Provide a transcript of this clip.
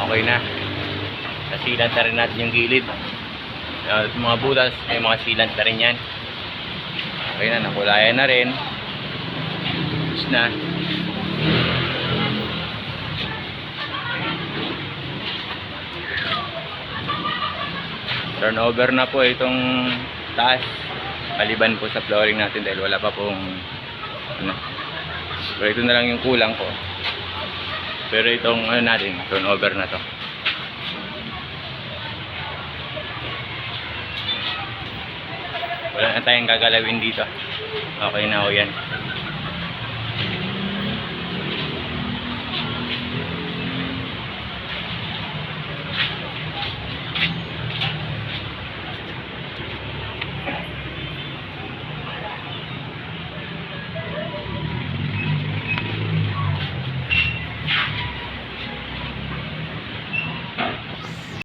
Okay na. Nasilant na rin natin yung gilid. Mga butas, may mga sealant na rin yan. Okay na, nakulayan na rin. Tapos na. Turnover na po itong taas. Maliban po sa flooring natin dahil wala pa pong ano. Pero ito na lang yung kulang ko. Pero itong ano natin, turnover na to. Wala na tayong gagalawin dito. Okay na o yan.